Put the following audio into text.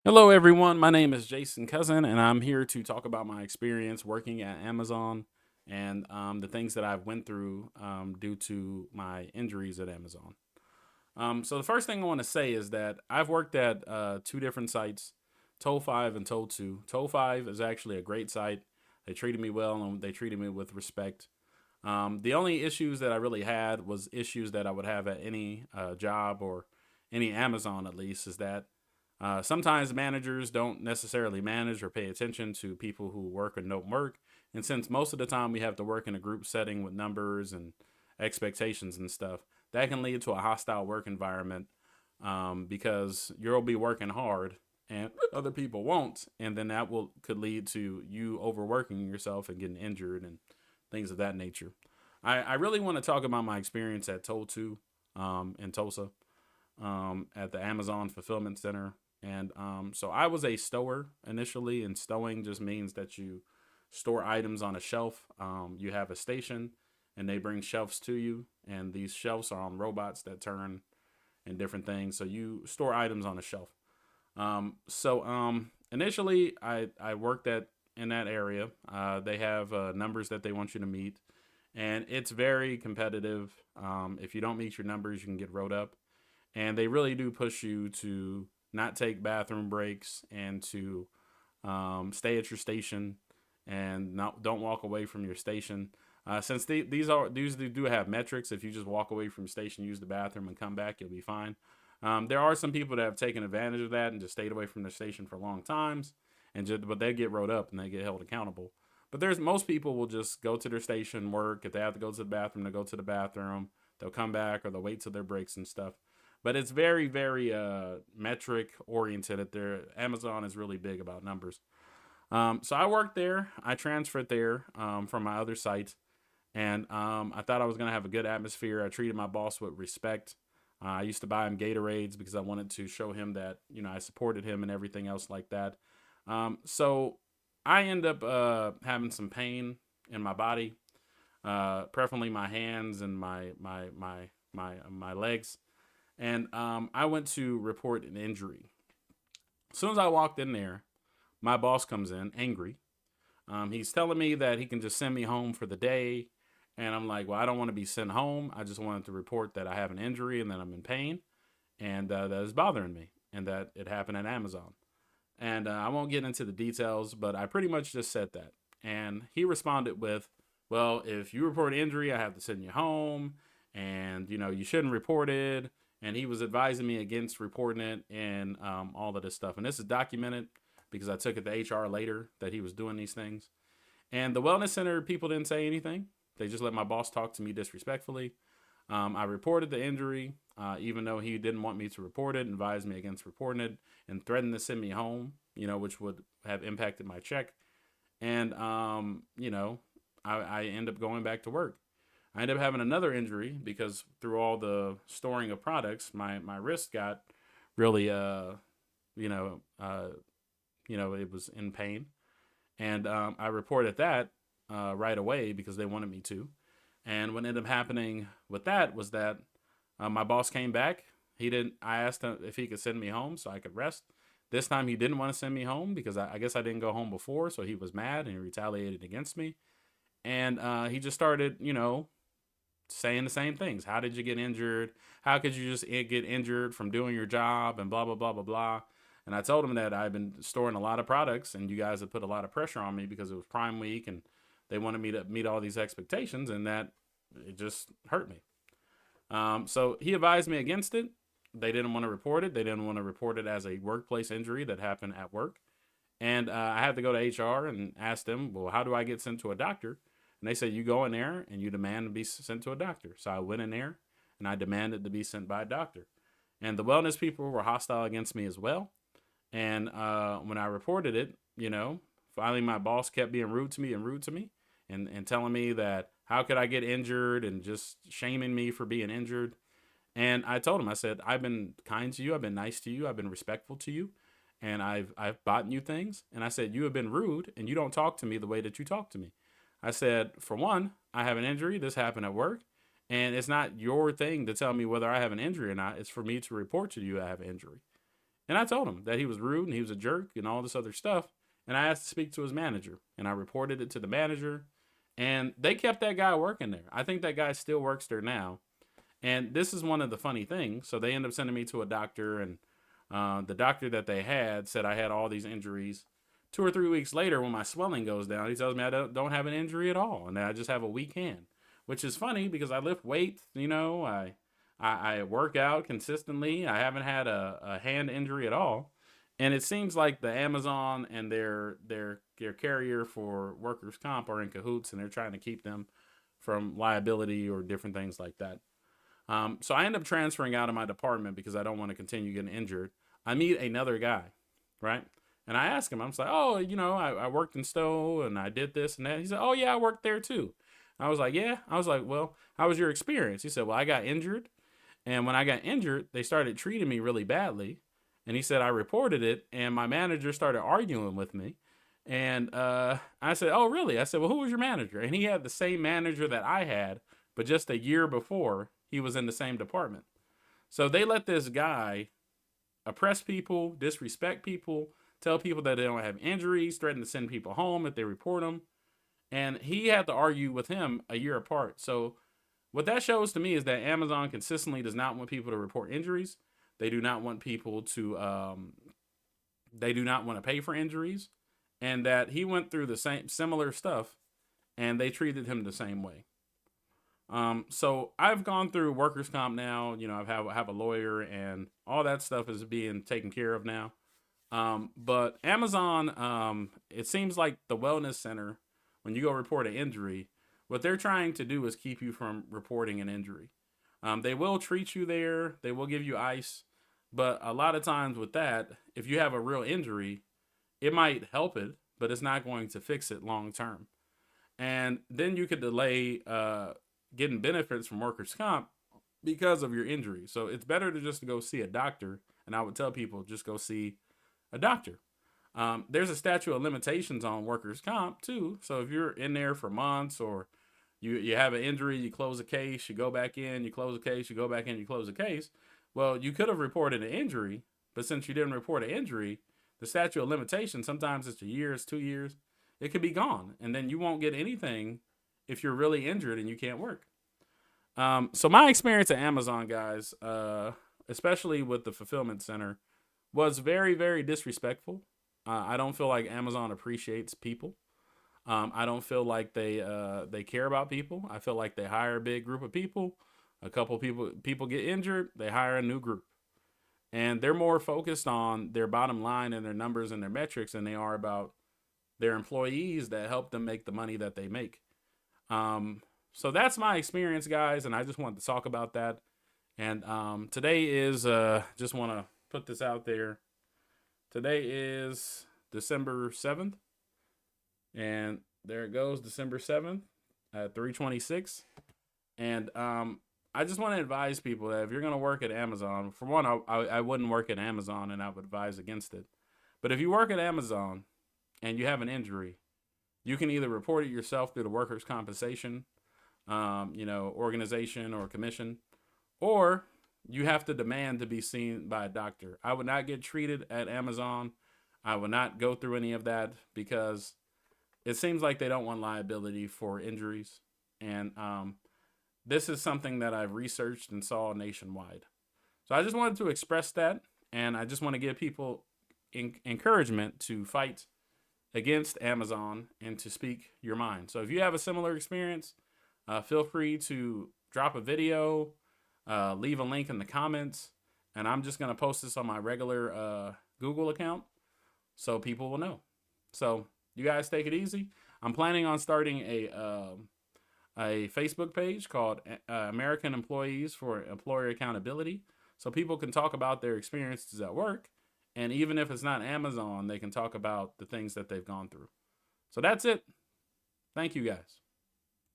Hello, everyone. My name is Jason Cousin, and I'm here to talk about my experience working at Amazon and the things that I've went through due to my injuries at Amazon. So the first thing I want to say is that I've worked at two different sites, Toll 5 and Toll 2. Toll 5 is actually a great site. They treated me well and they treated me with respect. The only issues that I really had was issues that I would have at any job or any Amazon at least is that sometimes managers don't necessarily manage or pay attention to people who work or don't work. And since most of the time we have to work in a group setting with numbers and expectations and stuff, that can lead to a hostile work environment because you'll be working hard and other people won't. And then that will could lead to you overworking yourself and getting injured and things of that nature. I really want to talk about my experience at Toll2 in Tulsa at the Amazon Fulfillment Center. And so I was a stower initially, and stowing just means that you store items on a shelf. You have a station, and they bring shelves to you, and these shelves are on robots that turn and different things. So you store items on a shelf. Initially, I worked at in that area. They have numbers that they want you to meet, and it's very competitive. If you don't meet your numbers, you can get wrote up, and they really do push you to not take bathroom breaks and to stay at your station and not don't walk away from your station. Since these do have metrics, if you just walk away from your station, use the bathroom, and come back, you'll be fine. There are some people that have taken advantage of that and just stayed away from their station for long times, but they get wrote up and they get held accountable. But there's most people will just go to their station, work. If they have to go to the bathroom, they go to the bathroom. They'll come back or they'll wait till their breaks and stuff. But it's very, very metric oriented. At their Amazon is really big about numbers. So I worked there. I transferred there from my other site, and I thought I was gonna have a good atmosphere. I treated my boss with respect. I used to buy him Gatorades because I wanted to show him that I supported him and everything else like that. So I end up having some pain in my body, preferably my hands and my legs, and I went to report an injury. As soon as I walked in there, my boss comes in angry. He's telling me that he can just send me home for the day. And I'm like, well, I don't want to be sent home. I just wanted to report that I have an injury and that I'm in pain and that is bothering me and that it happened at Amazon. And I won't get into the details, but I pretty much just said that. And he responded with, well, if you report injury, I have to send you home. And, you shouldn't report it. And he was advising me against reporting it and all of this stuff. And this is documented because I took it to HR later that he was doing these things. And the wellness center people didn't say anything. They just let my boss talk to me disrespectfully. I reported the injury, even though he didn't want me to report it, advised me against reporting it, and threatened to send me home, which would have impacted my check. And, I end up going back to work. I ended up having another injury because through all the storing of products, my wrist got really, you know, uh, it was in pain. And I reported that right away because they wanted me to. And what ended up happening with that was that my boss came back. He didn't. I asked him if he could send me home so I could rest. This time he didn't want to send me home because I guess I didn't go home before, so he was mad and he retaliated against me. And he just started, saying the same things. How did you get injured? How could you just get injured from doing your job and blah blah blah blah blah. And I told him that I've been storing a lot of products and you guys have put a lot of pressure on me because it was Prime Week and they wanted me to meet all these expectations and that it just hurt me. So he advised me against it. They didn't want to report it. They didn't want to report it as a workplace injury that happened at work. And I had to go to HR and ask them, well, how do I get sent to a doctor? And they said, you go in there and you demand to be sent to a doctor. So I went in there and I demanded to be sent by a doctor. And the wellness people were hostile against me as well. And when I reported it, finally my boss kept being rude to me and rude to me and telling me that how could I get injured and just shaming me for being injured. And I told him, I said, I've been kind to you. I've been nice to you. I've been respectful to you. And I've bought you things. And I said, you have been rude and you don't talk to me the way that you talk to me. I said, for one, I have an injury. This happened at work. And it's not your thing to tell me whether I have an injury or not. It's for me to report to you I have an injury. And I told him that he was rude and he was a jerk and all this other stuff. And I asked to speak to his manager, and I reported it to the manager, and they kept that guy working there. I think that guy still works there now. And this is one of the funny things. So they ended up sending me to a doctor, and the doctor that they had said I had all these injuries. 2 or 3 weeks later, when my swelling goes down, he tells me I don't have an injury at all, and that I just have a weak hand, which is funny because I lift weights. I work out consistently. I haven't had a hand injury at all. And it seems like the Amazon and their carrier for workers' comp are in cahoots, and they're trying to keep them from liability or different things like that. So I end up transferring out of my department because I don't want to continue getting injured. I meet another guy, right? And I ask him, I'm just like, oh, I worked in Stowe and I did this and that. He said, oh, yeah, I worked there too. I was like, yeah. I was like, well, how was your experience? He said, well, I got injured. And when I got injured, they started treating me really badly. And he said, I reported it. And my manager started arguing with me. And I said, oh, really? I said, well, who was your manager? And he had the same manager that I had, but just a year before, he was in the same department. So they let this guy oppress people, disrespect people, tell people that they don't have injuries, threaten to send people home if they report them. And he had to argue with him a year apart. So what that shows to me is that Amazon consistently does not want people to report injuries. They do not want people to, they do not want to pay for injuries. And that he went through the same similar stuff and they treated him the same way. So I've gone through workers' comp now. I have a lawyer and all that stuff is being taken care of now. But Amazon, it seems like the wellness center, when you go report an injury, what they're trying to do is keep you from reporting an injury. They will treat you there. They will give you ice. But a lot of times with that, if you have a real injury, it might help it, but it's not going to fix it long term. And then you could delay getting benefits from workers' comp because of your injury. So it's better to just go see a doctor. And I would tell people just go see a doctor. There's a statute of limitations on workers' comp too. So if you're in there for months or you have an injury, you close a case, you go back in, you close a case, you go back in, you close a case. Well, you could have reported an injury, but since you didn't report an injury, the statute of limitations, sometimes it's a year, it's 2 years, it could be gone. And then you won't get anything if you're really injured and you can't work. So my experience at Amazon, guys, especially with the fulfillment center, was very, very disrespectful. I don't feel like Amazon appreciates people. I don't feel like they care about people. I feel like they hire a big group of people. A couple people get injured, they hire a new group. And they're more focused on their bottom line and their numbers and their metrics than they are about their employees that help them make the money that they make. So that's my experience, guys, and I just wanted to talk about that. And today is, just want to put this out there. Today is December 7th, and there it goes, December 7th at 3:26. And I just want to advise people that if you're going to work at Amazon, for one, I wouldn't work at Amazon and I would advise against it. But if you work at Amazon and you have an injury, you can either report it yourself through the workers' compensation, organization or commission, or you have to demand to be seen by a doctor. I would not get treated at Amazon. I would not go through any of that because it seems like they don't want liability for injuries. And this is something that I've researched and saw nationwide. So I just wanted to express that. And I just want to give people encouragement to fight against Amazon and to speak your mind. So if you have a similar experience, feel free to drop a video, leave a link in the comments, and I'm just going to post this on my regular Google account so people will know. So you guys take it easy. I'm planning on starting a Facebook page called American Employees for Employer Accountability, so people can talk about their experiences at work, and even if it's not Amazon, they can talk about the things that they've gone through. So that's it. Thank you, guys.